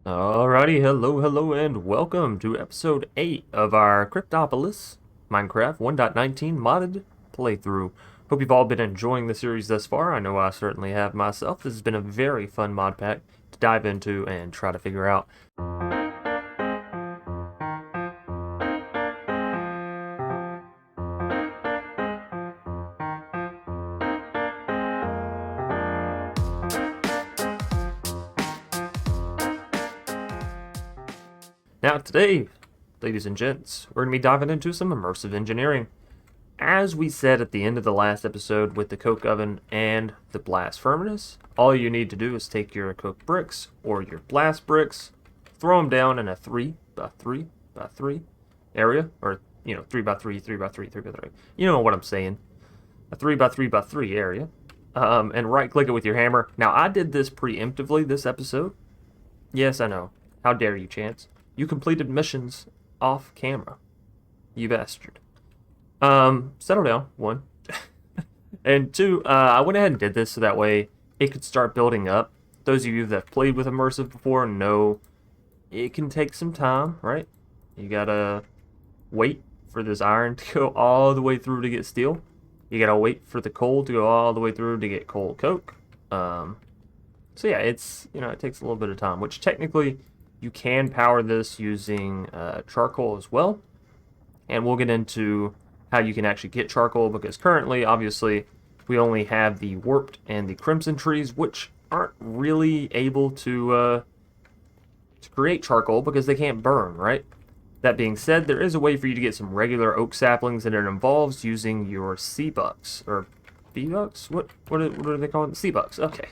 Alrighty, hello, and welcome to episode 8 of our Cryptopolis Minecraft 1.19 modded playthrough. Hope you've all been enjoying the series thus far. I know I certainly have myself. This has been a very fun mod pack to dive into and try to figure out. Now today, ladies and gents, we're going to be diving into some immersive engineering. As we said at the end of the last episode with the coke oven and the blast furnace, all you need to do is take your coke bricks or your blast bricks, throw them down in a 3 by 3 by 3 area, or 3 by 3, 3 by 3, 3 by 3. You know what I'm saying? A 3 by 3 by 3 area, and right click it with your hammer. Now I did this preemptively this episode. Yes, I know. How dare you, Chance? You completed missions off camera. You bastard. Settle down, one. And two, I went ahead and did this so that way it could start building up. Those of you that have played with Immersive before know it can take some time, right? You gotta wait for this iron to go all the way through to get steel. You gotta wait for the coal to go all the way through to get coal coke. So yeah, it's, it takes a little bit of time, which technically you can power this using charcoal as well. And we'll get into how you can actually get charcoal, because currently, obviously, we only have the warped and the crimson trees, which aren't really able to create charcoal because they can't burn, right? That being said, there is a way for you to get some regular oak saplings, and it involves using your sea bucks, or bee bucks? What are they called? Sea bucks, okay.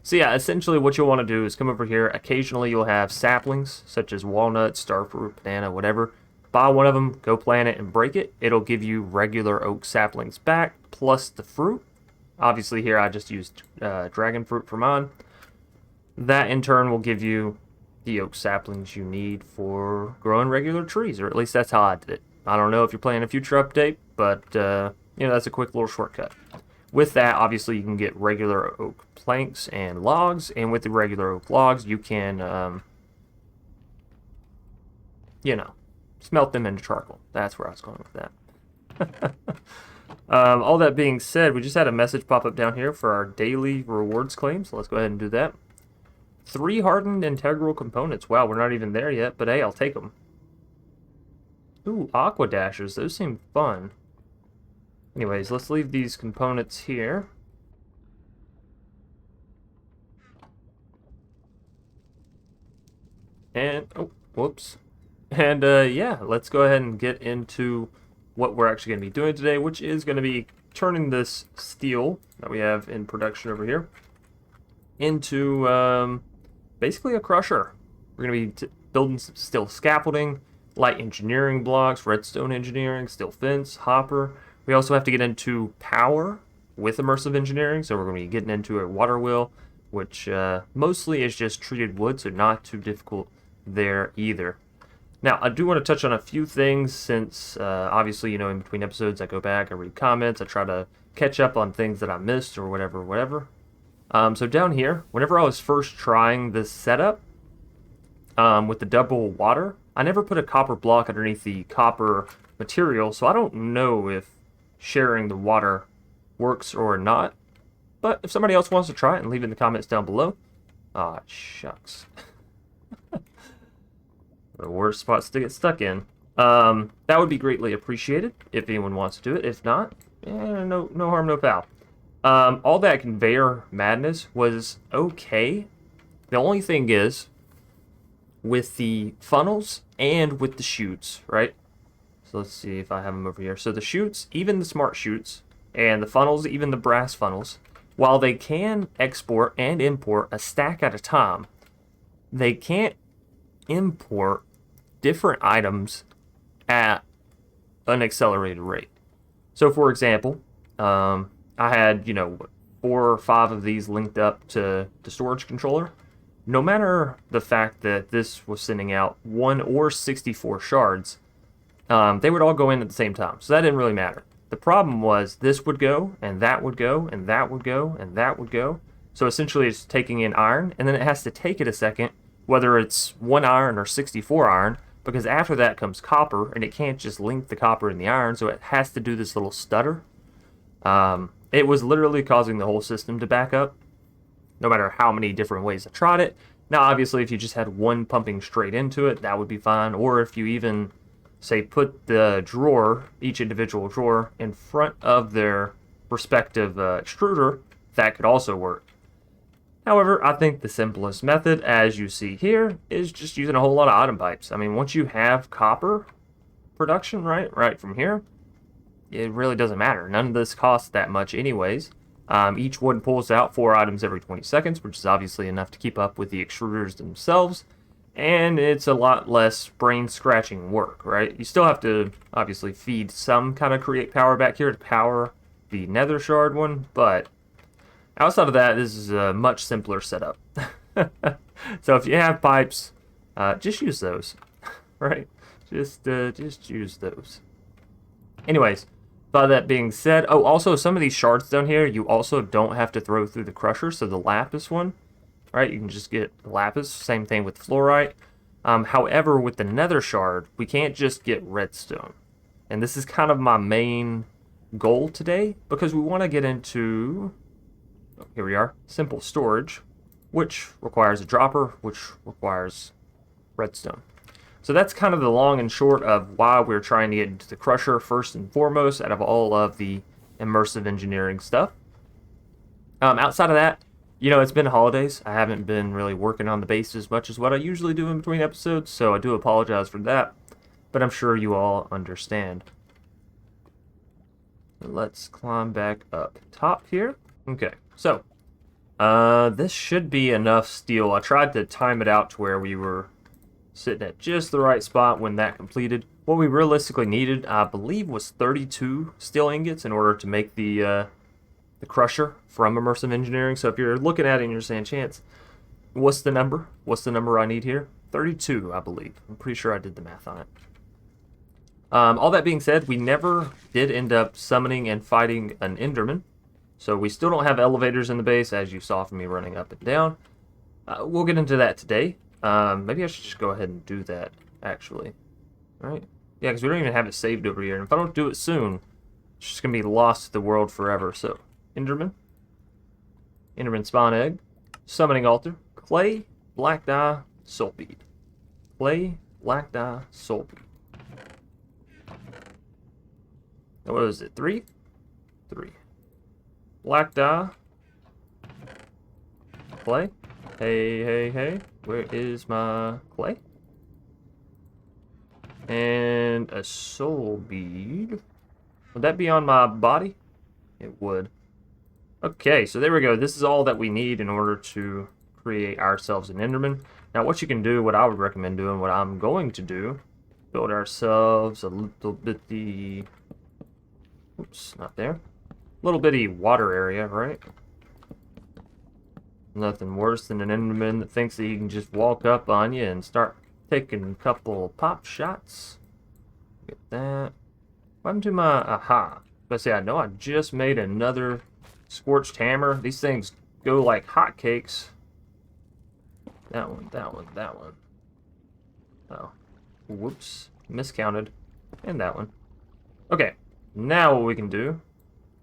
So yeah, essentially what you'll want to do is come over here. Occasionally you'll have saplings, such as walnut, starfruit, banana, whatever. Buy one of them, go plant it, and break it. It'll give you regular oak saplings back, plus the fruit. Obviously here I just used dragon fruit for mine. That in turn will give you the oak saplings you need for growing regular trees, or at least that's how I did it. I don't know if you're playing a future update, but that's a quick little shortcut. With that, obviously, you can get regular oak planks and logs, and with the regular oak logs, you can, smelt them into charcoal. That's where I was going with that. All that being said, we just had a message pop up down here for our daily rewards claim, so let's go ahead and do that. 3 hardened integral components. Wow, we're not even there yet, but hey, I'll take them. Ooh, aqua dashers. Those seem fun. Anyways, let's leave these components here. And, oh, whoops. And, yeah, let's go ahead and get into what we're actually going to be doing today, which is going to be turning this steel that we have in production over here into, basically a crusher. We're going to be building some steel scaffolding, light engineering blocks, redstone engineering, steel fence, hopper. We also have to get into power with immersive engineering, so we're going to be getting into a water wheel, which mostly is just treated wood, so not too difficult there either. Now, I do want to touch on a few things since, obviously, in between episodes, I go back, I read comments, I try to catch up on things that I missed or whatever. So down here, whenever I was first trying this setup with the double water, I never put a copper block underneath the copper material, so I don't know if sharing the water works or not. But if somebody else wants to try it, and leave it in the comments down below. Ah, shucks. The worst spots to get stuck in. That would be greatly appreciated if anyone wants to do it. If not, no harm, no foul. All that conveyor madness was okay. The only thing is, with the funnels and with the chutes, right? So let's see if I have them over here. So the chutes, even the smart chutes, and the funnels, even the brass funnels, while they can export and import a stack at a time, they can't import different items at an accelerated rate. So for example, I had, 4 or 5 of these linked up to the storage controller. No matter the fact that this was sending out 1 or 64 shards, they would all go in at the same time, so that didn't really matter. The problem was this would go, and that would go, and that would go, and that would go. So essentially it's taking in iron, and then it has to take it a second whether it's 1 iron or 64 iron, because after that comes copper, and it can't just link the copper and the iron, so it has to do this little stutter. It was literally causing the whole system to back up, no matter how many different ways I tried it. Now, obviously, if you just had one pumping straight into it, that would be fine. Or if you even, say, put the drawer, each individual drawer, in front of their respective extruder, that could also work. However, I think the simplest method, as you see here, is just using a whole lot of item pipes. I mean, once you have copper production, right from here, it really doesn't matter. None of this costs that much anyways. Each one pulls out 4 items every 20 seconds, which is obviously enough to keep up with the extruders themselves. And it's a lot less brain-scratching work, right? You still have to, obviously, feed some kind of create power back here to power the Nether shard one, but outside of that, this is a much simpler setup. So if you have pipes, just use those, right? Just use those. Anyways, by that being said, oh, also some of these shards down here, you also don't have to throw through the crusher, so the lapis one, right? You can just get lapis, same thing with fluorite. However, with the nether shard, we can't just get redstone. And this is kind of my main goal today, because we want to get into, oh, here we are, simple storage, which requires a dropper, which requires redstone. So that's kind of the long and short of why we're trying to get into the crusher first and foremost out of all of the immersive engineering stuff. Outside of that, you know, it's been holidays. I haven't been really working on the base as much as what I usually do in between episodes, so I do apologize for that, but I'm sure you all understand. Let's climb back up top here. Okay, so this should be enough steel. I tried to time it out to where we were sitting at just the right spot when that completed. What we realistically needed, I believe, was 32 steel ingots in order to make the crusher from Immersive Engineering. So if you're looking at it and you're saying, Chance, what's the number? What's the number I need here? 32, I believe. I'm pretty sure I did the math on it. All that being said, we never did end up summoning and fighting an Enderman. So we still don't have elevators in the base, as you saw from me running up and down. We'll get into that today. Maybe I should just go ahead and do that, actually. Right? Yeah, because we don't even have it saved over here. And if I don't do it soon, it's just going to be lost to the world forever. So, Enderman spawn egg, summoning altar, clay, black dye, soul bead. Clay, black dye, soul bead. Now, what was it? 3? 3. Black dye, clay. Hey, where is my clay? And a soul bead. Would that be on my body? It would. Okay, so there we go. This is all that we need in order to create ourselves an Enderman. Now, what you can do, what I would recommend doing, what I'm going to do, build ourselves a little bitty, oops, not there, little bitty water area, right? Nothing worse than an Enderman that thinks that he can just walk up on you and start taking a couple pop shots. Get that. What happened to my aha? Let's see, I know I just made another scorched hammer. These things go like hotcakes. That one, that one, that one. Oh, whoops, miscounted. And that one. Okay, now what we can do,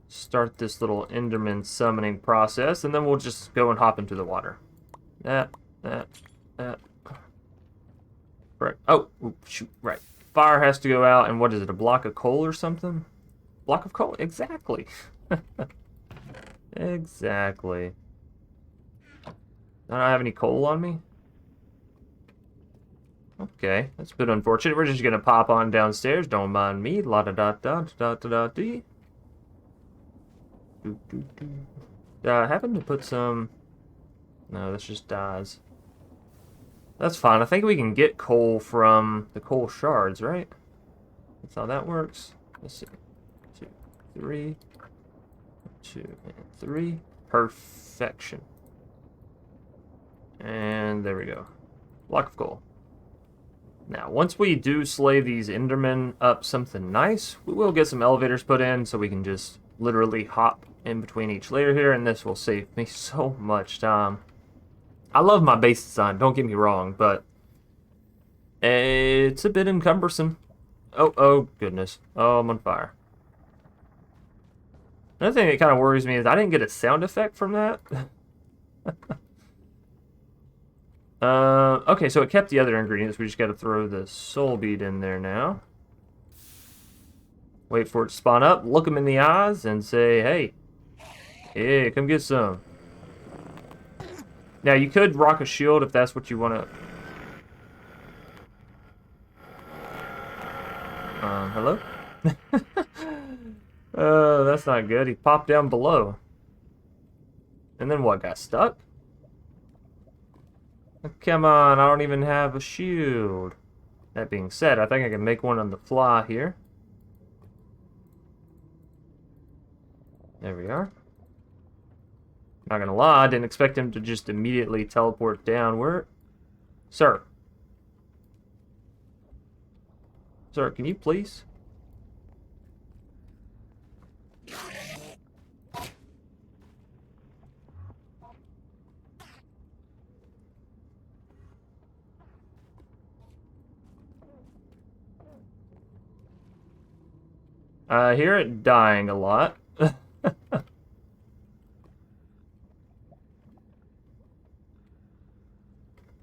start this little Enderman summoning process, and then we'll just go and hop into the water. That. Right. Oh, shoot, right. Fire has to go out, and what is it, a block of coal or something? Block of coal? Exactly. Exactly. I don't have any coal on me? Okay, that's a bit unfortunate. We're just gonna pop on downstairs. Don't mind me. La da da da da da da dee. I happen to put some. No, this just dies. That's fine. I think we can get coal from the coal shards, right? That's how that works. Let's see. 2, 3. 2 and 3. Perfection. And there we go. Block of coal. Now, once we do slay these Endermen up something nice, we will get some elevators put in so we can just literally hop in between each layer here, and this will save me so much time. I love my base design, don't get me wrong, but it's a bit encumbersome. Oh goodness. Oh, I'm on fire. Another thing that kind of worries me is I didn't get a sound effect from that. Okay, so it kept the other ingredients. We just got to throw the soul bead in there now. Wait for it to spawn up, look them in the eyes, and say, hey, come get some. Now, you could rock a shield if that's what you want to... hello? That's not good. He popped down below. And then what, got stuck? Come on, I don't even have a shield. That being said, I think I can make one on the fly here. There we are. Not gonna lie, I didn't expect him to just immediately teleport downward. Sir. Sir, can you please? I hear it dying a lot.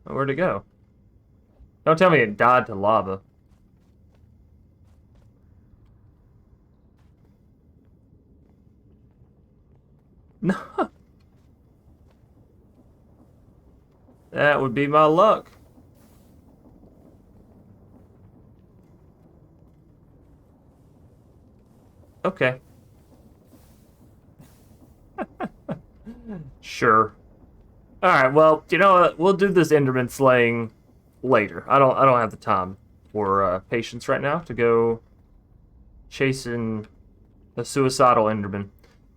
Where'd it go? Don't tell me it died to lava. No. That would be my luck. Okay. Sure. All right. Well, you know what? We'll do this Enderman slaying later. I don't have the time or patience right now to go chasing a suicidal Enderman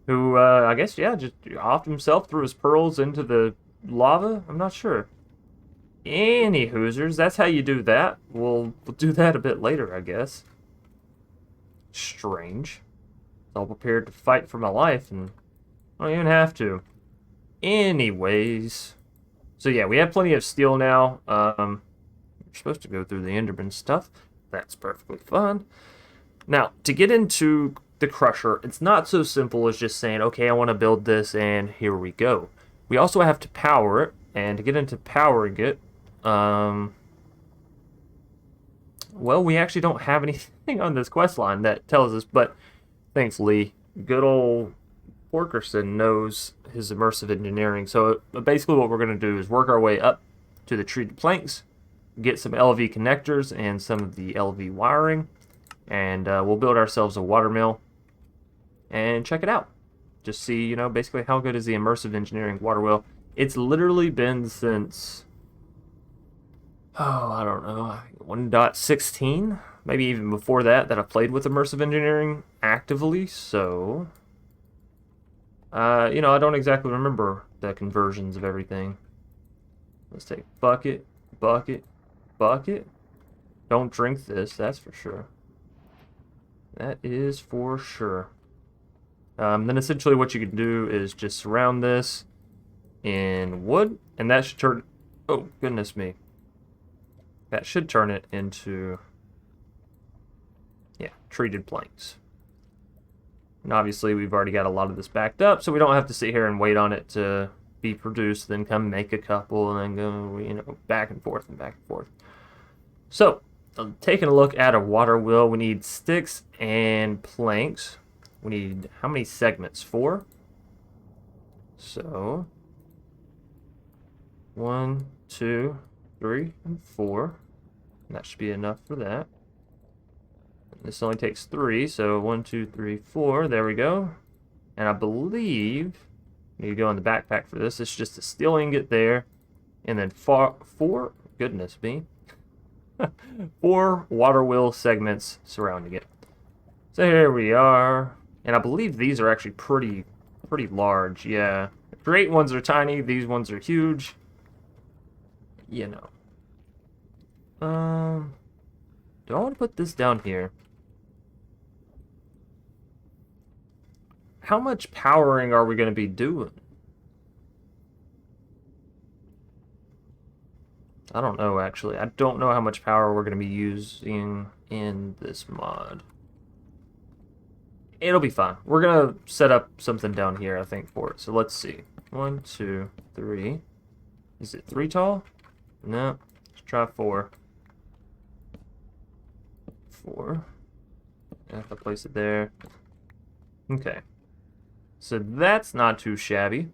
who I guess just offed himself, threw his pearls into the lava. I'm not sure. Any hoosers, that's how you do that. We'll do that a bit later, I guess. Strange. All prepared to fight for my life, and I don't even have to. Anyways, so yeah, we have plenty of steel now. We're supposed to go through the Enderman stuff. That's perfectly fine. Now, to get into the Crusher, it's not so simple as just saying, okay, I want to build this, and here we go. We also have to power it, and to get into powering it, well, we actually don't have anything on this quest line that tells us, but thankfully, good old Porkerson knows his immersive engineering. So basically what we're going to do is work our way up to the treated planks, get some LV connectors and some of the LV wiring, and we'll build ourselves a water mill and check it out. Just see, you know, basically how good is the immersive engineering water wheel. It's literally been since, I don't know, 1.16, maybe even before that I've played with immersive engineering actively, so you know, I don't exactly remember the conversions of everything. Let's take bucket, bucket, bucket. Don't drink this, that's for sure. That is for sure. Then essentially what you can do is just surround this in wood, and that should turn... Oh, goodness me. That should turn it into... yeah, treated planks. And obviously we've already got a lot of this backed up, so we don't have to sit here and wait on it to be produced, then come make a couple, and then go, you know, back and forth and back and forth. So, taking a look at a water wheel, we need sticks and planks. We need how many segments? 4. So, 1, 2, 3, and 4. And that should be enough for that. This only takes 3, so 1, 2, 3, 4. There we go. And I believe you need to go in the backpack for this. It's just a steel ingot there, and then 4. Goodness me, 4 water wheel segments surrounding it. So here we are, and I believe these are actually pretty large. Yeah, the great ones are tiny. These ones are huge. You know. Do I want to put this down here? How much powering are we going to be doing? I don't know, actually. I don't know how much power we're going to be using in this mod. It'll be fine. We're going to set up something down here, I think, for it. So let's see. 1, 2, 3. Is it 3 tall? No. Let's try 4. 4. I have to place it there. Okay. So that's not too shabby.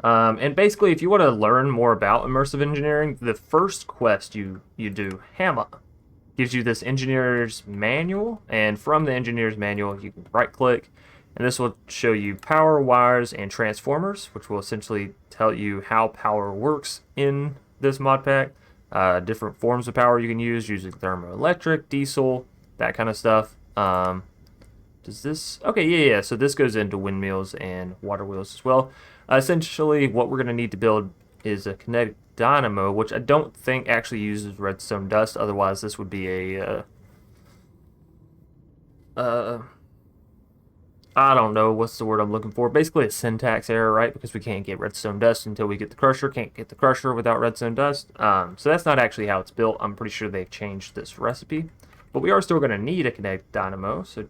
And basically, if you want to learn more about immersive engineering, the first quest you do, Hammer, gives you this engineer's manual, and from the engineer's manual, you can right-click, and this will show you power, wires, and transformers, which will essentially tell you how power works in this mod pack, different forms of power you can use, using thermoelectric, diesel, that kind of stuff. Does this... Okay, yeah, so this goes into windmills and water wheels as well. Essentially, what we're going to need to build is a kinetic dynamo, which I don't think actually uses redstone dust. Otherwise, this would be a... I don't know, what's the word I'm looking for? Basically a syntax error, right? Because we can't get redstone dust until we get the crusher. Can't get the crusher without redstone dust. So that's not actually how it's built. I'm pretty sure they've changed this recipe. But we are still going to need a kinetic dynamo. So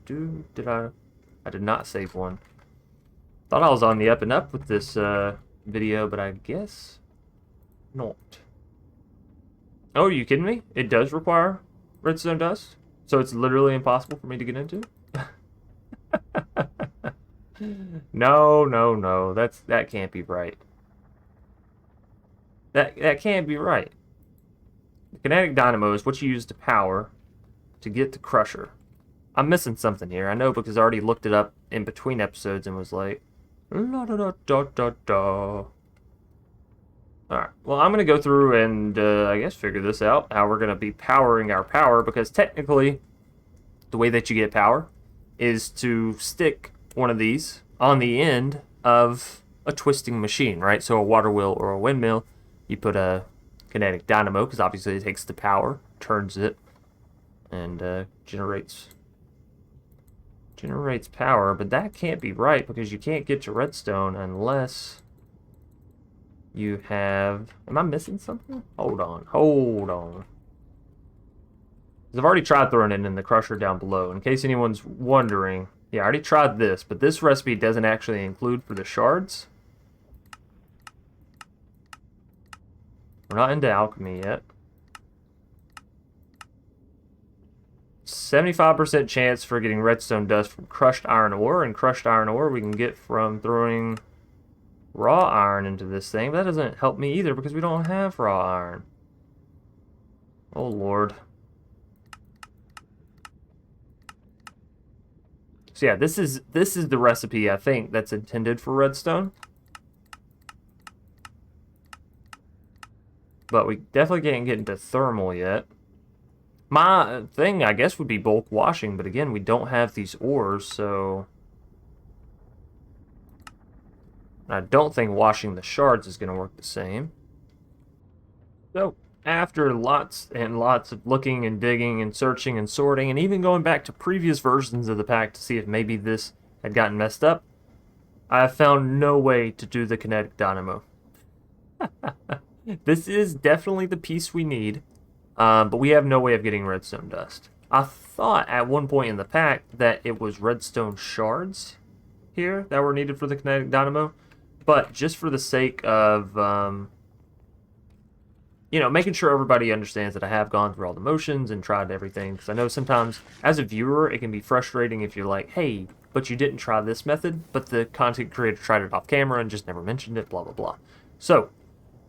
I did not save one. Thought I was on the up and up with this video, but I guess not. Oh, are you kidding me? It does require redstone dust? So it's literally impossible for me to get into? No. That can't be right. That can't be right. The kinetic dynamo is what you use to power to get the crusher. I'm missing something here. I know because I already looked it up in between episodes and was like, la da da da da da. Alright, well, I'm going to go through and, I guess, figure this out, how we're going to be powering our power, because technically, the way that you get power is to stick one of these on the end of a twisting machine, right? So a water wheel or a windmill, you put a kinetic dynamo, because obviously it takes the power, turns it, and generates power, but that can't be right, because you can't get to redstone unless... you have... Am I missing something? Hold on. Because I've already tried throwing it in the crusher down below. In case anyone's wondering, yeah, I already tried this, but this recipe doesn't actually include for the shards. We're not into alchemy yet. 75% chance for getting redstone dust from crushed iron ore, and crushed iron ore we can get from throwing raw iron into this thing, but that doesn't help me either because we don't have raw iron. Oh lord. So yeah, this is the recipe I think that's intended for redstone. But we definitely can't get into thermal yet. My thing, I guess, would be bulk washing, but again, we don't have these ores, so... I don't think washing the shards is going to work the same. So, after lots and lots of looking and digging and searching and sorting, and even going back to previous versions of the pack to see if maybe this had gotten messed up, I found no way to do the kinetic dynamo. This is definitely the piece we need, but we have no way of getting redstone dust. I thought at one point in the pack that it was redstone shards here that were needed for the kinetic dynamo. But just for the sake of, you know, making sure everybody understands that I have gone through all the motions and tried everything. Because I know sometimes, as a viewer, it can be frustrating if you're like, hey, but you didn't try this method, but the content creator tried it off camera and just never mentioned it, blah, blah, blah. So,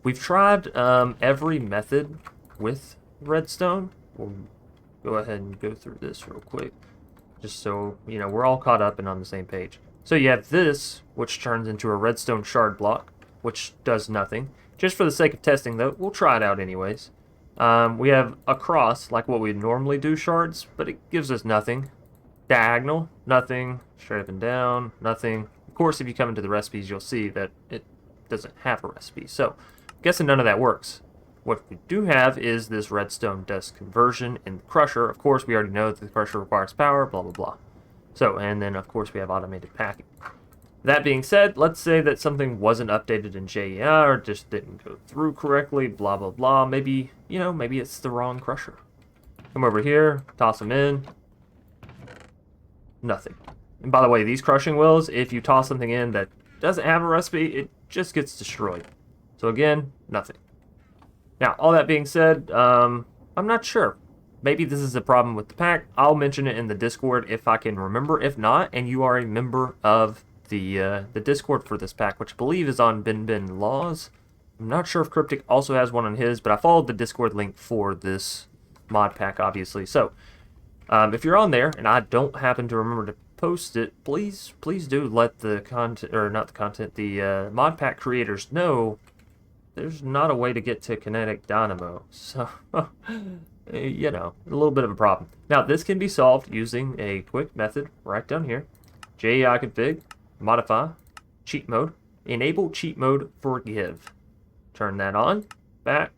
we've tried every method with redstone. We'll go ahead and go through this real quick. Just so, you know, we're all caught up and on the same page. So you have this, which turns into a redstone shard block, which does nothing. Just for the sake of testing, though, we'll try it out anyways. We have across, like what we normally do shards, but it gives us nothing. Diagonal, nothing. Straight up and down, nothing. Of course, if you come into the recipes, you'll see that it doesn't have a recipe. So, I'm guessing none of that works. What we do have is this redstone dust conversion in the crusher. Of course, we already know that the crusher requires power, blah, blah, blah. So, and then, of course, we have automated packing. That being said, let's say that something wasn't updated in JEI or just didn't go through correctly, blah, blah, blah. Maybe, you know, maybe it's the wrong crusher. Come over here, toss them in. Nothing. And by the way, these crushing wheels, if you toss something in that doesn't have a recipe, it just gets destroyed. So again, nothing. Now, all that being said, I'm not sure. Maybe this is a problem with the pack. I'll mention it in the Discord if I can remember. If not, and you are a member of the Discord for this pack, which I believe is on Ben Laws. I'm not sure if Cryptic also has one on his, but I followed the Discord link for this mod pack, obviously. So, if you're on there and I don't happen to remember to post it, please do let the content, or not the content, the mod pack creators know there's not a way to get to Kinetic Dynamo. So, you know, a little bit of a problem. Now, this can be solved using a quick method right down here. JEI config, modify, cheat mode, enable cheat mode forgive. Turn that on, back,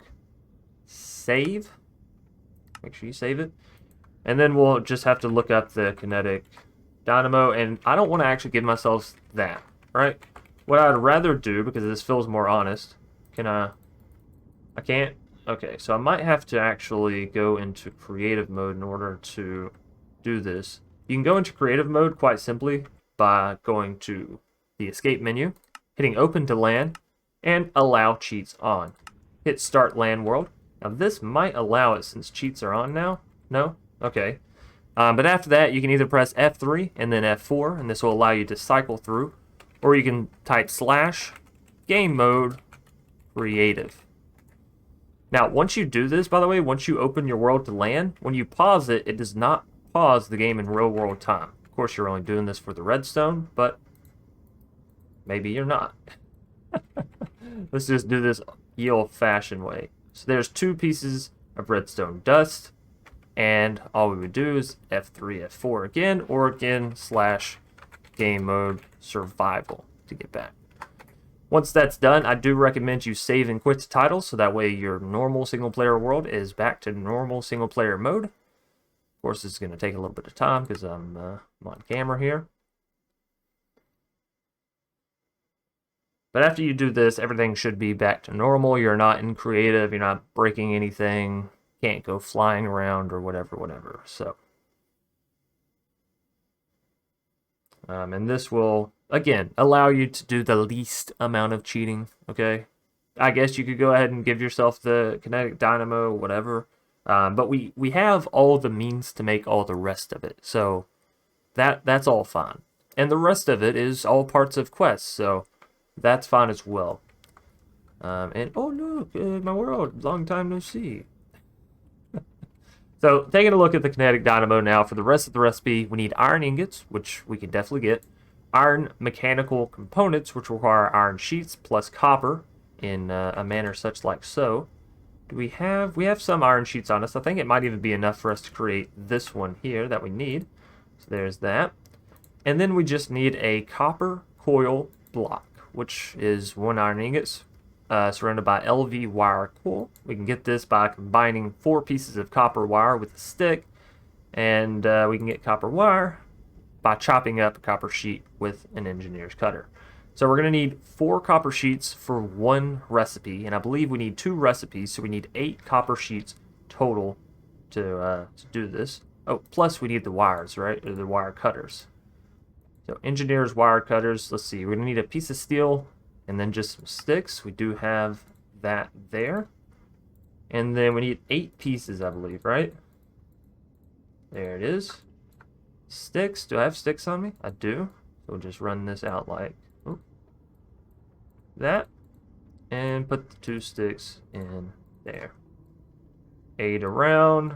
save. Make sure you save it. And then we'll just have to look up the Kinetic Dynamo, and I don't want to actually give myself that, right? What I'd rather do, because this feels more honest, I can't? Okay, so I might have to actually go into creative mode in order to do this. You can go into creative mode quite simply by going to the escape menu, hitting open to LAN, and allow cheats on. Hit start LAN world. Now this might allow it since cheats are on now. No? Okay. But after that, you can either press F3 and then F4, and this will allow you to cycle through, or you can type / game mode creative. Now, once you do this, by the way, once you open your world to LAN, when you pause it, it does not pause the game in real world time. Of course, you're only doing this for the redstone, but maybe you're not. Let's just do this the old-fashioned way. So there's 2 pieces of redstone dust, and all we would do is F3, F4 again, or again / game mode survival to get back. Once that's done, I do recommend you save and quit the title, so that way your normal single-player world is back to normal single-player mode. Of course, it's going to take a little bit of time because I'm on camera here. But after you do this, everything should be back to normal. You're not in creative, you're not breaking anything, can't go flying around or whatever. So, and this will, again, allow you to do the least amount of cheating, okay? I guess you could go ahead and give yourself the Kinetic Dynamo, whatever. But we have all the means to make all the rest of it. So that's all fine. And the rest of it is all parts of quests, so that's fine as well. And, oh look, my world, long time no see. So, taking a look at the Kinetic Dynamo now, for the rest of the recipe, we need iron ingots, which we can definitely get. Iron mechanical components, which require iron sheets, plus copper, in a manner such like so. We have some iron sheets on us. I think it might even be enough for us to create this one here that we need. So there's that. And then we just need a copper coil block, which is 1 iron ingots, surrounded by LV wire coil. We can get this by combining 4 pieces of copper wire with a stick, and we can get copper wire by chopping up a copper sheet with an engineer's cutter. So we're going to need 4 copper sheets for 1 recipe, and I believe we need 2 recipes, so we need 8 copper sheets total to do this. Oh, plus we need the wires, right? Or the wire cutters. So engineer's wire cutters, let's see, we're going to need a piece of steel and then just some sticks. We do have that there. And then we need 8 pieces, I believe, right? There it is. Sticks, do I have sticks on me? I do. So we'll just run this out like that. And put the 2 sticks in there. 8 around,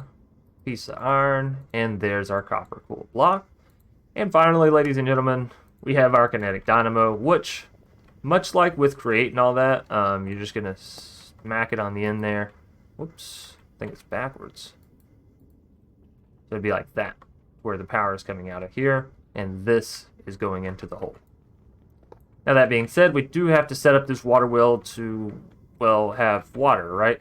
piece of iron, and there's our copper coil block. And finally, ladies and gentlemen, we have our Kinetic Dynamo, which, much like with Create and all that, you're just going to smack it on the end there. Whoops, I think it's backwards. So it'd be like that, where the power is coming out of here, and this is going into the hole. Now that being said, we do have to set up this water wheel to, well, have water, right?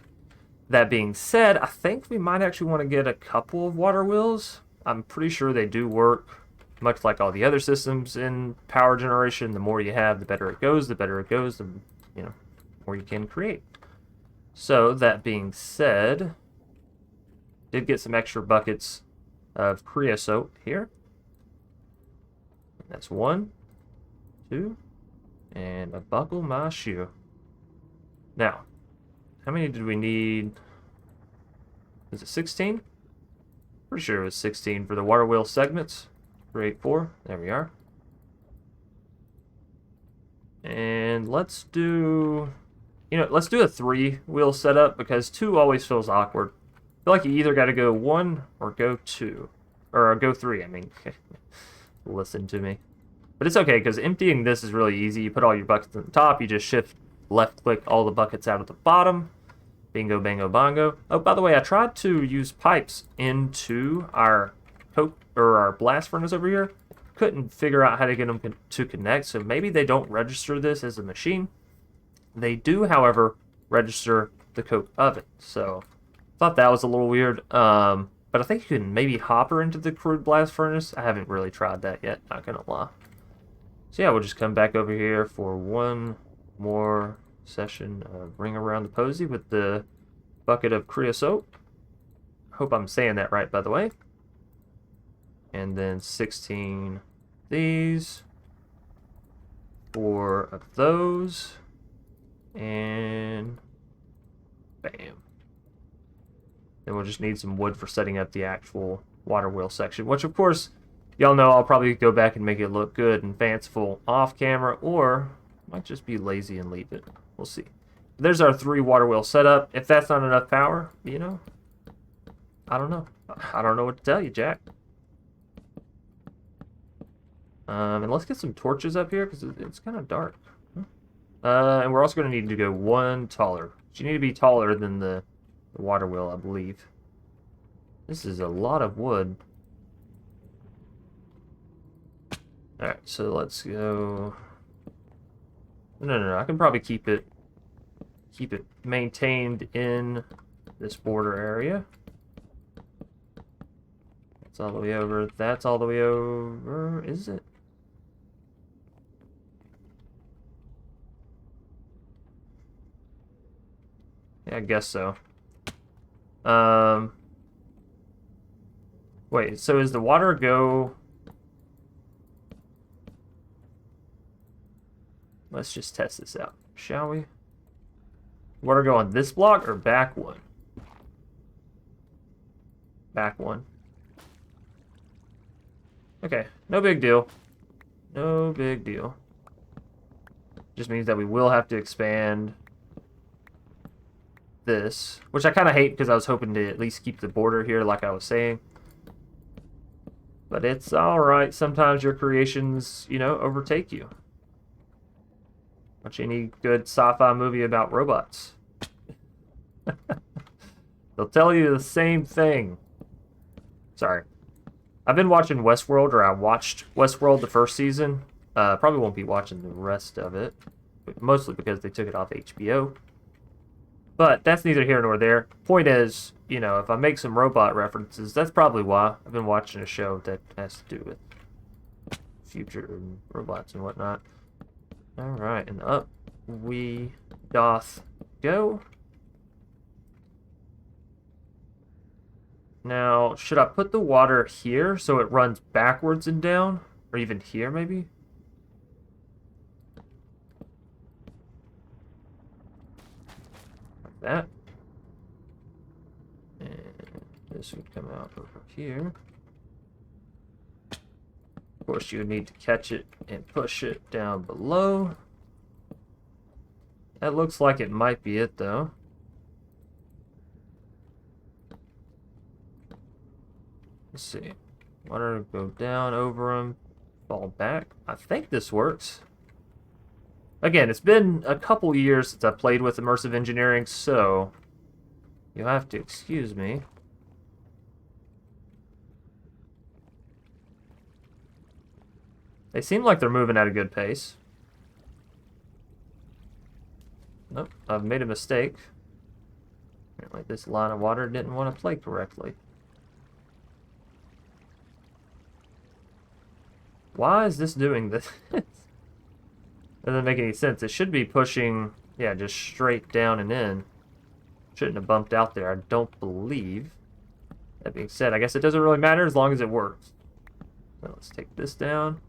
That being said, I think we might actually want to get a couple of water wheels. I'm pretty sure they do work much like all the other systems in power generation, the more you have, the better it goes. The better it goes, the more you can create. So that being said, did get some extra buckets of creosote here. That's 1, 2, and I buckle my shoe. Now, how many did we need? Is it 16? Pretty sure it was 16 for the water wheel segments. 3, 8, 4. There we are. And let's do, let's do a 3-wheel setup because 2 always feels awkward. I feel like you either got to go 1 or go 2. Or go 3, I mean. Listen to me. But it's okay because emptying this is really easy. You put all your buckets on the top. You just shift left click all the buckets out at the bottom. Bingo, bango, bongo. Oh, by the way, I tried to use pipes into our coke or our blast furnace over here. Couldn't figure out how to get them to connect, so maybe they don't register this as a machine. They do, however, register the coke oven. So thought that was a little weird. But I think you can maybe hopper into the crude blast furnace. I haven't really tried that yet, not gonna lie. So yeah, we'll just come back over here for one more session of Ring Around the Posy with the bucket of creosote. Hope I'm saying that right, by the way. And then 16 these, 4 of those, and bam. Then we'll just need some wood for setting up the actual water wheel section, which of course, y'all know I'll probably go back and make it look good and fanciful off camera, or might just be lazy and leave it. We'll see. There's our 3 water wheel setup. If that's not enough power, I don't know. I don't know what to tell you, Jack. And let's get some torches up here because it's kind of dark. And we're also going to need to go 1 taller. You need to be taller than the water wheel, I believe. This is a lot of wood. Alright, so let's go. No. I can probably keep it maintained in this border area. That's all the way over. That's all the way over. Is it? Yeah, I guess so. Wait, so is the water go... Let's just test this out, shall we? Water go on this block or back one? Back one. Okay, no big deal. No big deal. Just means that we will have to expand this, which I kind of hate because I was hoping to at least keep the border here like I was saying. But it's alright. Sometimes your creations, overtake you. Watch any good sci-fi movie about robots. They'll tell you the same thing. Sorry. I've been watching Westworld, or I watched Westworld the first season. Probably won't be watching the rest of it. Mostly because they took it off HBO. But that's neither here nor there. Point is, if I make some robot references, that's probably why. I've been watching a show that has to do with future and robots and whatnot. Alright, and up we doth go. Now, should I put the water here so it runs backwards and down? Or even here, maybe? Like that. And this would come out over here. Of course, you would need to catch it and push it down below. That looks like it might be it, though. Let's see. Water go down over them, fall back. I think this works. Again, it's been a couple years since I played with immersive engineering, so you'll have to excuse me. They seem like they're moving at a good pace. Nope, I've made a mistake. Apparently this line of water didn't want to play correctly. Why is this doing this? Doesn't make any sense. It should be pushing, yeah, just straight down and in. Shouldn't have bumped out there, I don't believe. That being said, I guess it doesn't really matter as long as it works. So let's take this down.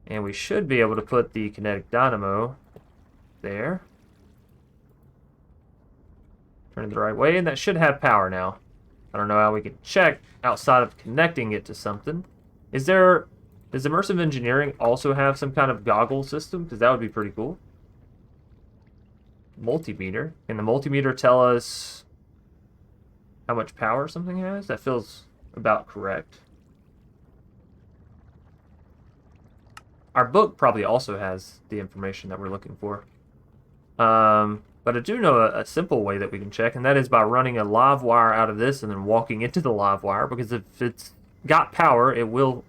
And we should be able to put the kinetic dynamo there. Turn it the right way, and that should have power now. I don't know how we can check outside of connecting it to something. Does Immersive Engineering also have some kind of goggle system? Because that would be pretty cool. Multimeter. Can the multimeter tell us how much power something has? That feels about correct. Our book probably also has the information that we're looking for. But I do know a simple way that we can check, and that is by running a live wire out of this and then walking into the live wire, because if it's got power, it will...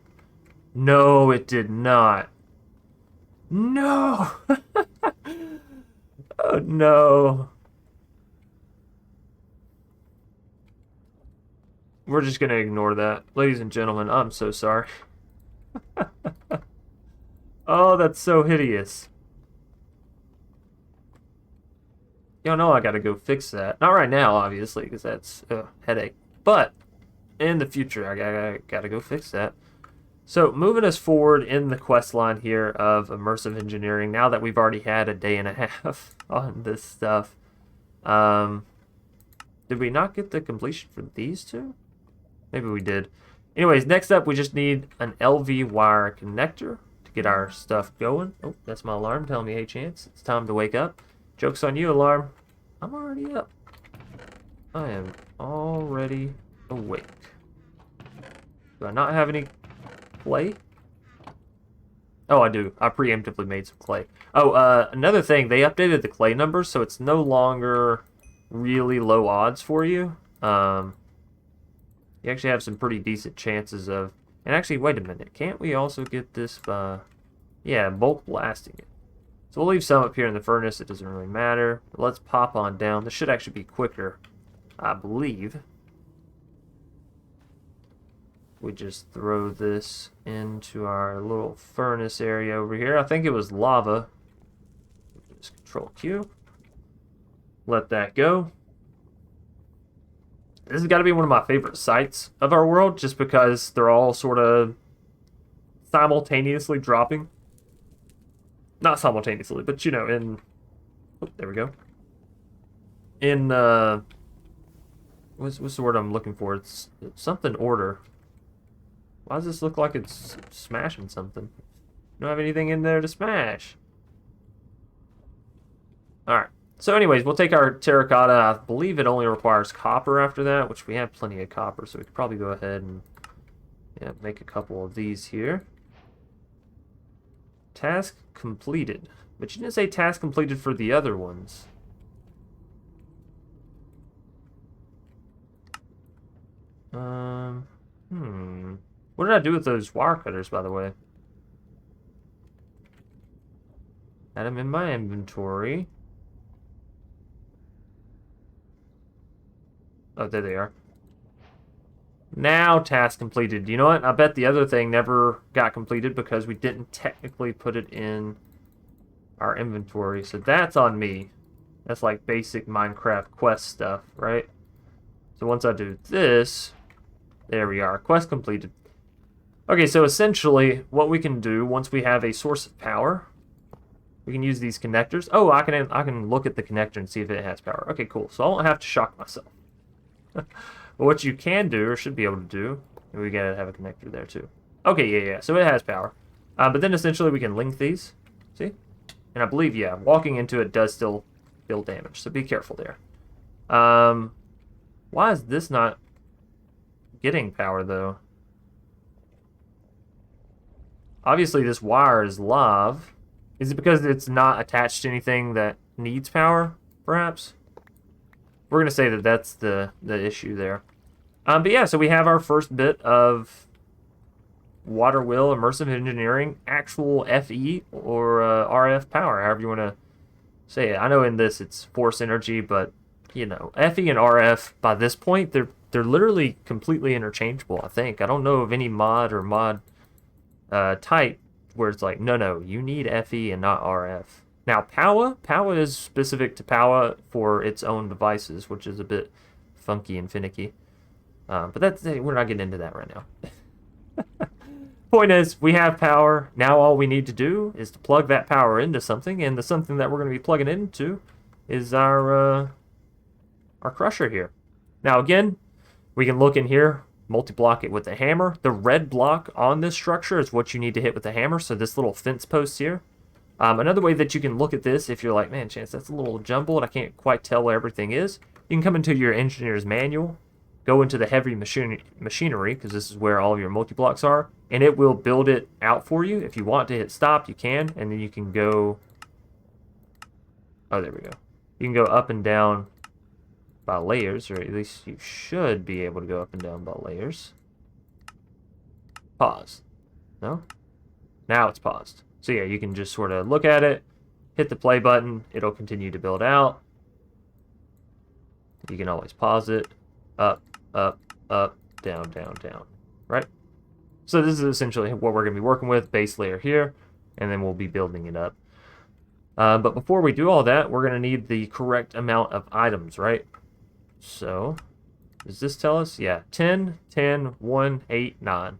No, it did not. No! Oh, no. We're just going to ignore that. Ladies and gentlemen, I'm so sorry. Oh, that's so hideous. Y'all know I gotta go fix that. Not right now, obviously, because that's a headache. But in the future, I gotta go fix that. So, moving us forward in the quest line here of Immersive Engineering, now that we've already had a day and a half on this stuff. Did we not get the completion for these two? Maybe we did. Anyways, next up, we just need an LV wire connector to get our stuff going. Oh, that's my alarm telling me, hey, Chance, it's time to wake up. Joke's on you, alarm. I'm already up. I am already awake. Do I not have any clay? Oh, I do. I preemptively made some clay. Oh, another thing, they updated the clay numbers, so it's no longer really low odds for you. You actually have some pretty decent chances of... And actually, wait a minute. Can't we also get this by... Yeah, bulk blasting it. So we'll leave some up here in the furnace. It doesn't really matter. But let's pop on down. This should actually be quicker, I believe. We just throw this into our little furnace area over here. I think it was lava. Just Control Q. Let that go. This has got to be one of my favorite sites of our world, just because they're all sort of simultaneously dropping. Not simultaneously, but you know, in... Oh, there we go. In, what's the word I'm looking for? It's something order. Why does this look like it's smashing something? Don't have anything in there to smash. Alright. So anyways, we'll take our terracotta. I believe it only requires copper after that, which we have plenty of copper, so we could probably go ahead and make a couple of these here. Task completed. But you didn't say task completed for the other ones. What did I do with those wire cutters, by the way? Had them in my inventory. Oh, there they are. Now task completed. You know what? I bet the other thing never got completed because we didn't technically put it in our inventory. So that's on me. That's like basic Minecraft quest stuff, right? So once I do this, there we are. Quest completed. Okay, so essentially what we can do once we have a source of power, we can use these connectors. Oh, I can look at the connector and see if it has power. Okay, cool. So I won't have to shock myself. But what you can do, or should be able to do, we gotta have a connector there too. Okay, yeah. So it has power. But then essentially we can link these. See? And I believe, yeah, walking into it does still deal damage. So be careful there. Why is this not getting power though? Obviously this wire is live. Is it because it's not attached to anything that needs power, perhaps? We're going to say that that's the issue there. But yeah, so we have our first bit of water wheel immersive engineering, actual FE or RF power, however you want to say it. I know in this it's force energy, but you know, FE and RF by this point, they're literally completely interchangeable, I think. I don't know of any mod or mod type where it's like, no, you need FE and not RF. Now, POWA is specific to POWA for its own devices, which is a bit funky and finicky. But we're not getting into that right now. Point is, we have power. Now all we need to do is to plug that power into something, and the something that we're going to be plugging into is our crusher here. Now again, we can look in here, multi-block it with a hammer. The red block on this structure is what you need to hit with the hammer, so this little fence post here. Another way that you can look at this, if you're like, man, Chance, that's a little jumbled, I can't quite tell where everything is, you can come into your engineer's manual, go into the heavy machinery, because this is where all of your multi-blocks are, and it will build it out for you. If you want to hit stop, you can, and then you can go... Oh, there we go. You can go up and down by layers, or at least you should be able to go up and down by layers. Pause. No? Now it's paused. So yeah, you can just sort of look at it, hit the play button, it'll continue to build out. You can always pause it. Up, up, up, down, down, down. Right? So this is essentially what we're going to be working with, base layer here, and then we'll be building it up. But before we do all that, we're going to need the correct amount of items, right? So, does this tell us? Yeah, 10, 10, 1, 8, 9.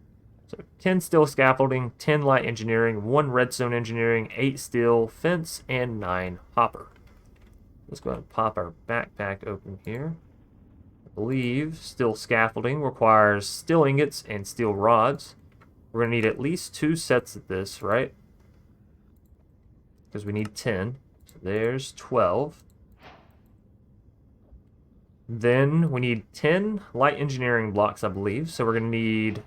So 10 steel scaffolding, 10 light engineering, 1 redstone engineering, 8 steel fence, and 9 hopper. Let's go ahead and pop our backpack open here. I believe steel scaffolding requires steel ingots and steel rods. We're going to need at least 2 sets of this, right? Because we need 10. So there's 12. Then we need 10 light engineering blocks, I believe. So we're going to need...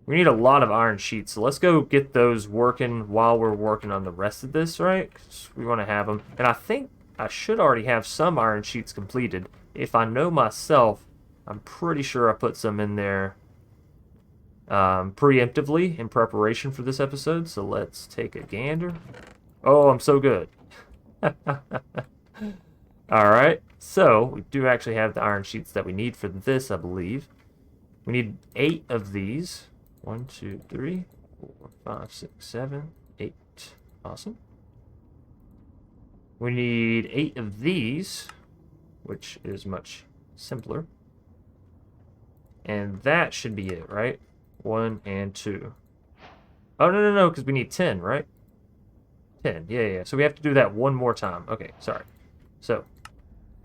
We need a lot of iron sheets. So let's go get those working while we're working on the rest of this, right? 'Cause we want to have them. And I think I should already have some iron sheets completed. If I know myself, I'm pretty sure I put some in there preemptively in preparation for this episode. So let's take a gander. Oh, I'm so good. Alright, so we do actually have the iron sheets that we need for this, I believe. We need 8 of these. 1, 2, 3, 4, 5, 6, 7, 8. Awesome. We need 8 of these, which is much simpler. And that should be it, right? 1 and 2. Oh, no, because we need 10, right? 10, yeah. So we have to do that one more time. Okay, sorry. So,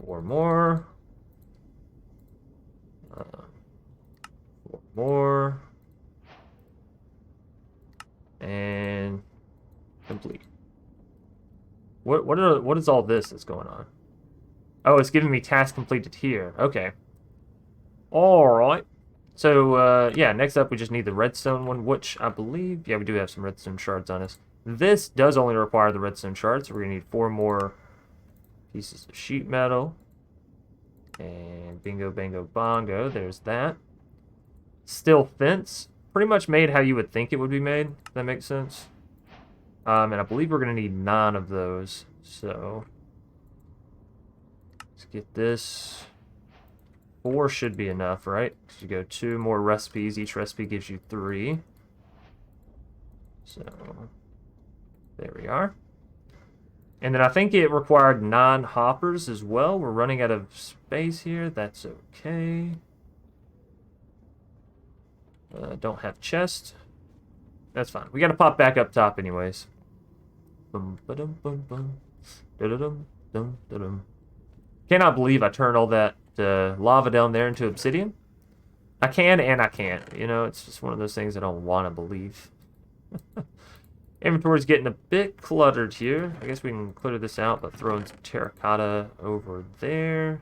4 more. 4 more. And complete. What is all this that's going on? Oh, it's giving me task completed here. Okay. Alright. So, yeah, next up we just need the redstone one, which I believe... Yeah, we do have some redstone shards on us. This does only require the redstone shards, so we're going to need 4 more pieces of sheet metal. And bingo, bango, bongo. There's that. Steel fence. Pretty much made how you would think it would be made, if that makes sense. And I believe we're going to need 9 of those. So, let's get this. 4 should be enough, right? Because you go 2 more recipes. Each recipe gives you 3. So, there we are. And then I think it required 9 hoppers as well. We're running out of space here. That's okay. Don't have chest. That's fine. We got to pop back up top anyways. Cannot believe I turned all that lava down there into obsidian. I can and I can't. You know, it's just one of those things I don't want to believe. Inventory's getting a bit cluttered here. I guess we can clutter this out by throwing some terracotta over there.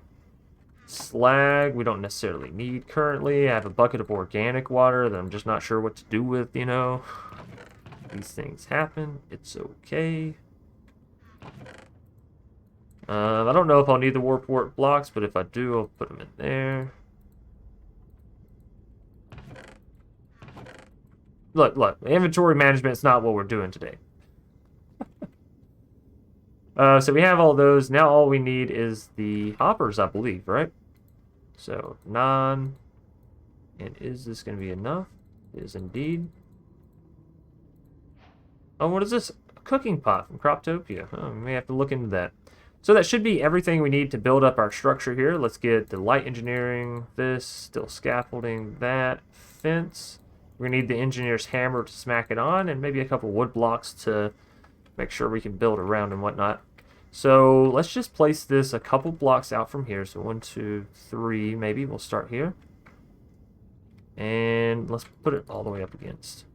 Slag, we don't necessarily need currently. I have a bucket of organic water that I'm just not sure what to do with, you know. These things happen. It's okay. I don't know if I'll need the warp wart blocks, but if I do, I'll put them in there. Look, inventory management is not what we're doing today. So we have all those. Now all we need is the hoppers, I believe, right? So 9. And is this going to be enough? It is indeed. Oh, what is this? A cooking pot from Croptopia. Oh, we may have to look into that. So that should be everything we need to build up our structure here. Let's get the light engineering, this, still scaffolding, that, fence. We're going to need the engineer's hammer to smack it on, and maybe a couple wood blocks to make sure we can build around and whatnot. So let's just place this a couple blocks out from here. So 1, 2, 3, maybe. We'll start here. And let's put it all the way up against.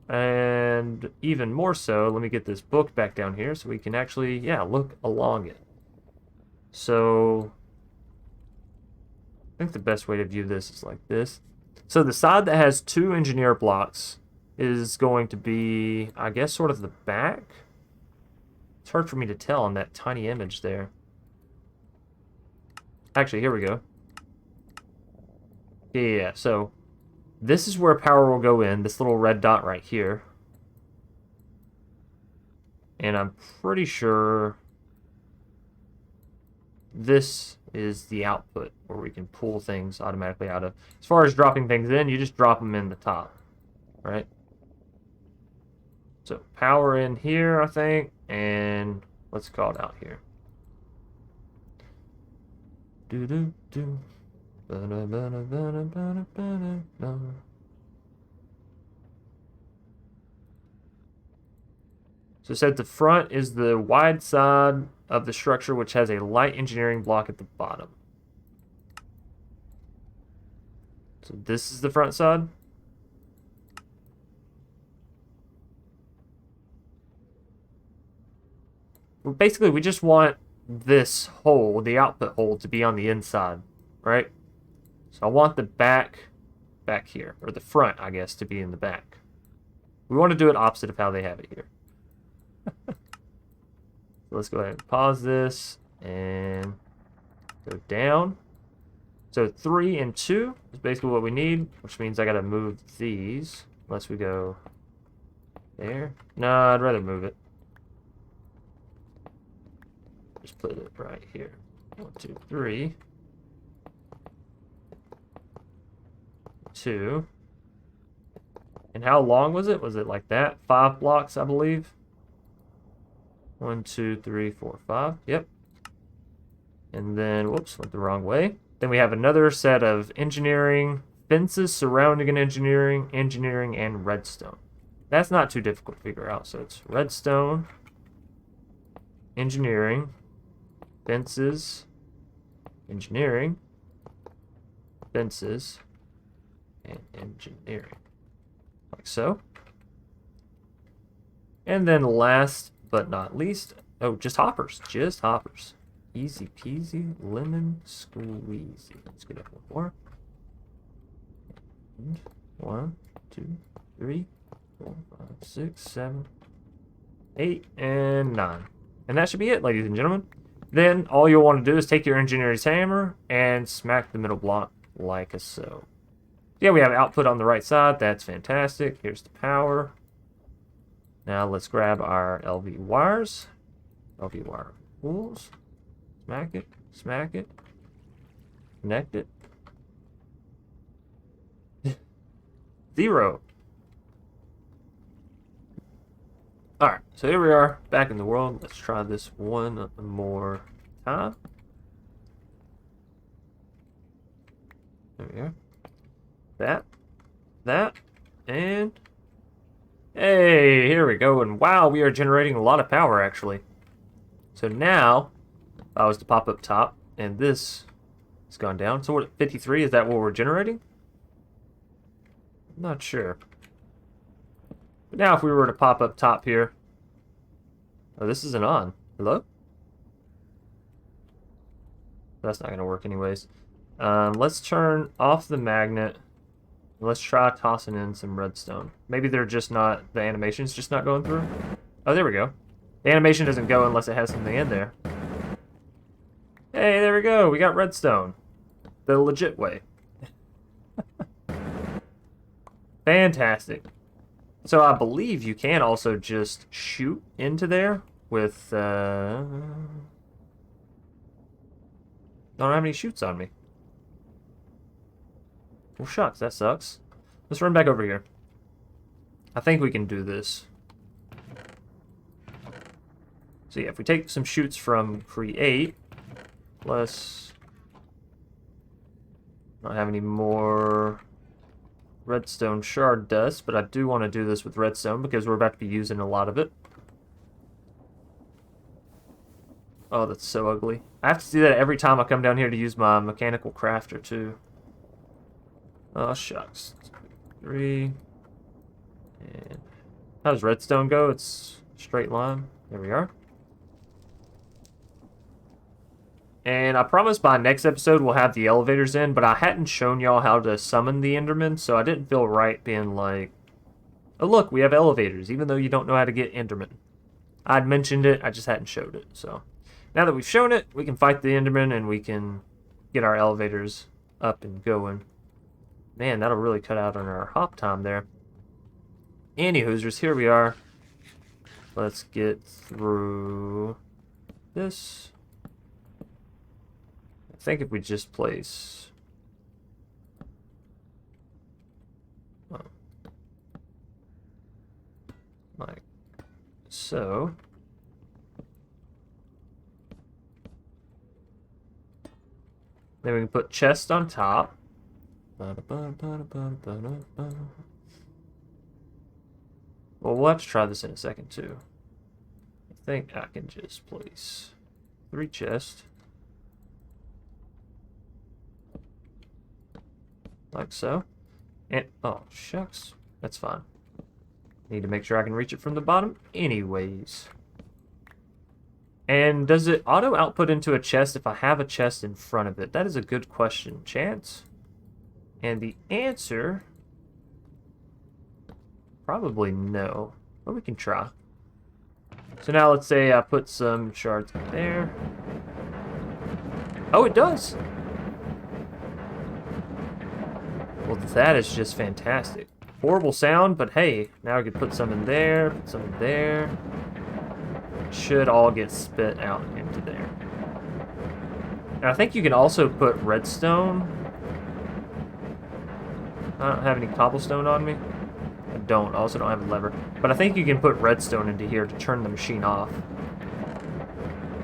And even more so, let me get this book back down here so we can actually, yeah, look along it. So I think the best way to view this is like this. So the side that has 2 engineer blocks is going to be, I guess, sort of the back. It's hard for me to tell on that tiny image there. Actually, here we go. Yeah, so this is where power will go in, this little red dot right here. And I'm pretty sure this is the output where we can pull things automatically out of. As far as dropping things in, you just drop them in the top, right? So power in here, I think, and let's call it out here. Do-do-do. So it said the front is the wide side of the structure, which has a light engineering block at the bottom. So this is the front side. Well, basically, we just want this hole, the output hole, to be on the inside, right? So I want the back here, or the front, I guess, to be in the back. We want to do it opposite of how they have it here. So let's go ahead and pause this and go down. So 3 and 2 is basically what we need, which means I got to move these, unless we go there. No, I'd rather move it. Just put it right here. 1, 2, 3. 2. And how long was it? Was it like that? 5 blocks, I believe. 1, 2, 3, 4, 5. Yep. And then, whoops, went the wrong way. Then we have another set of engineering, fences surrounding an engineering, and redstone. That's not too difficult to figure out. So it's redstone, engineering, fences, engineering, fences, and engineering. Like so. And then last but not least, oh, just hoppers. Just hoppers. Easy peasy, lemon squeezy. Let's get up one more. And 1, 2, 3, 4, 5, 6, 7, 8, and 9. And that should be it, ladies and gentlemen. Then all you'll want to do is take your engineer's hammer and smack the middle block like so. Yeah, we have output on the right side. That's fantastic. Here's the power. Now let's grab our LV wires. LV wire pulls. Smack it. Smack it. Connect it. 0. Alright, so here we are, back in the world. Let's try this one more time. There we go. That, and hey, here we go. And wow, we are generating a lot of power, actually. So now, if I was to pop up top, and this has gone down. So what, 53, is that what we're generating? I'm not sure. But now if we were to pop up top here, oh, this isn't on. Hello? That's not going to work anyways. Let's turn off the magnet. Let's try tossing in some redstone. Maybe they're just not, the animation's just not going through. Oh, there we go. The animation doesn't go unless it has something in there. Hey, there we go. We got redstone. The legit way. Fantastic. So I believe you can also just shoot into there with, I don't have any chutes on me. Well, shucks, that sucks. Let's run back over here. I think we can do this. So yeah, if we take some chutes from create, plus... I don't have any more redstone shard dust, but I do want to do this with redstone because we're about to be using a lot of it. Oh, that's so ugly. I have to do that every time I come down here to use my mechanical crafter, too. Oh, shucks. 3. And how does redstone go? It's straight line. There we are. And I promise by next episode we'll have the elevators in, but I hadn't shown y'all how to summon the Enderman, so I didn't feel right being like, oh look, we have elevators, even though you don't know how to get Enderman. I'd mentioned it, I just hadn't showed it, so... Now that we've shown it, we can fight the Enderman and we can get our elevators up and going. Man, that'll really cut out on our hop time there. Anyhoosers, here we are. Let's get through this. I think if we just place... Oh. Like so... Then we can put chest on top. Well, we'll have to try this in a second, too. I think I can just place 3 chests. Like so. And, oh, shucks. That's fine. Need to make sure I can reach it from the bottom anyways. And does it auto output into a chest if I have a chest in front of it? That is a good question. Chance? And the answer... probably no. But we can try. So now let's say I put some shards there. Oh, it does! Well, that is just fantastic. Horrible sound, but hey, now I can put some in there, put some in there. Should all get spit out into there. And I think you can also put redstone. I don't have any cobblestone on me. I don't. I also don't have a lever. But I think you can put redstone into here to turn the machine off.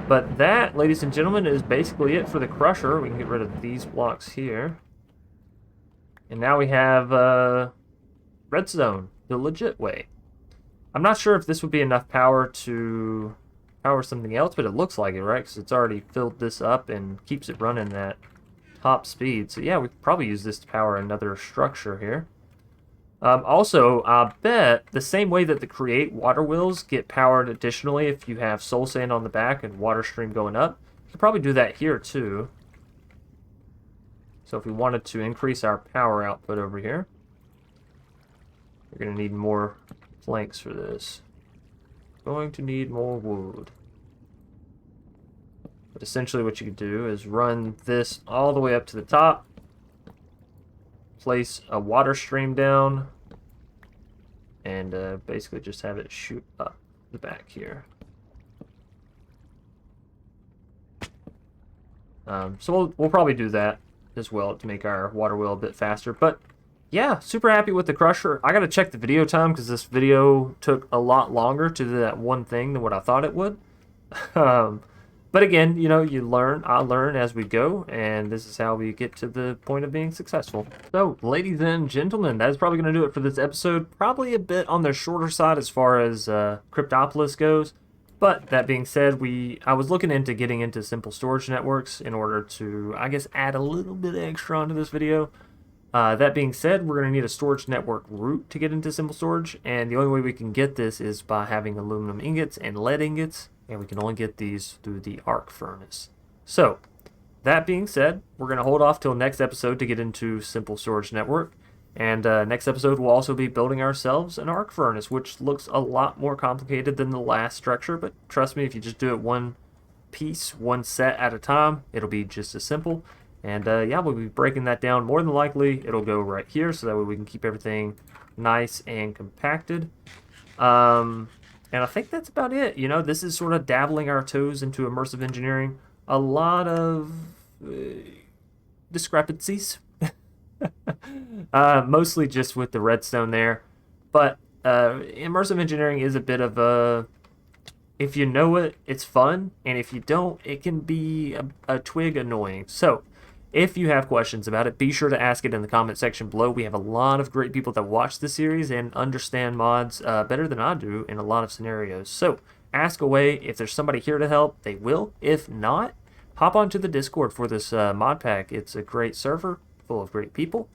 But that, ladies and gentlemen, is basically it for the crusher. We can get rid of these blocks here. And now we have redstone, the legit way. I'm not sure if this would be enough power to power something else, but it looks like it, right? Because it's already filled this up and keeps it running at top speed. So yeah, we could probably use this to power another structure here. Also, I bet the same way that the create water wheels get powered additionally if you have soul sand on the back and water stream going up, you could probably do that here too. So if we wanted to increase our power output over here, we're going to need more planks for this. Going to need more wood. But essentially what you could do is run this all the way up to the top, place a water stream down, and basically just have it shoot up the back here. So we'll probably do that as well to make our water wheel a bit faster. But yeah, super happy with the crusher. I gotta check the video time because this video took a lot longer to do that one thing than what I thought it would. But again, you know, I learn as we go, and this is how we get to the point of being successful. So, ladies and gentlemen, that is probably going to do it for this episode. Probably a bit on the shorter side as far as Cryptopolis goes. But that being said, I was looking into getting into simple storage networks in order to, I guess, add a little bit extra onto this video. That being said, we're going to need a storage network route to get into simple storage, and the only way we can get this is by having aluminum ingots and lead ingots, and we can only get these through the arc furnace. So, that being said, we're going to hold off till next episode to get into simple storage network, and next episode we'll also be building ourselves an arc furnace, which looks a lot more complicated than the last structure, but trust me, if you just do it one piece, one set at a time, it'll be just as simple. And yeah, we'll be breaking that down. More than likely, it'll go right here, so that way we can keep everything nice and compacted. And I think that's about it. You know, this is sort of dabbling our toes into immersive engineering. A lot of discrepancies. Mostly just with the redstone there. But immersive engineering is a bit of a... If you know it, it's fun. And if you don't, it can be a twig annoying. So, if you have questions about it, be sure to ask it in the comment section below. We have a lot of great people that watch the series and understand mods better than I do in a lot of scenarios. So, ask away. If there's somebody here to help, they will. If not, hop onto the Discord for this mod pack. It's a great server full of great people.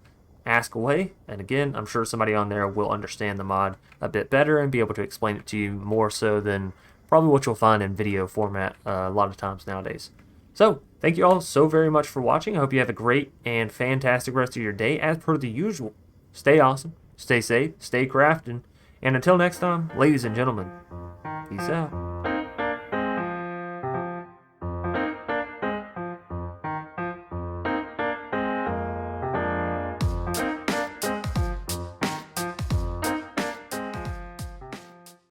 Ask away, and again, I'm sure somebody on there will understand the mod a bit better and be able to explain it to you more so than probably what you'll find in video format a lot of times nowadays. So, thank you all so very much for watching. I hope you have a great and fantastic rest of your day. As per the usual, stay awesome, stay safe, stay crafting, and until next time, ladies and gentlemen, peace out.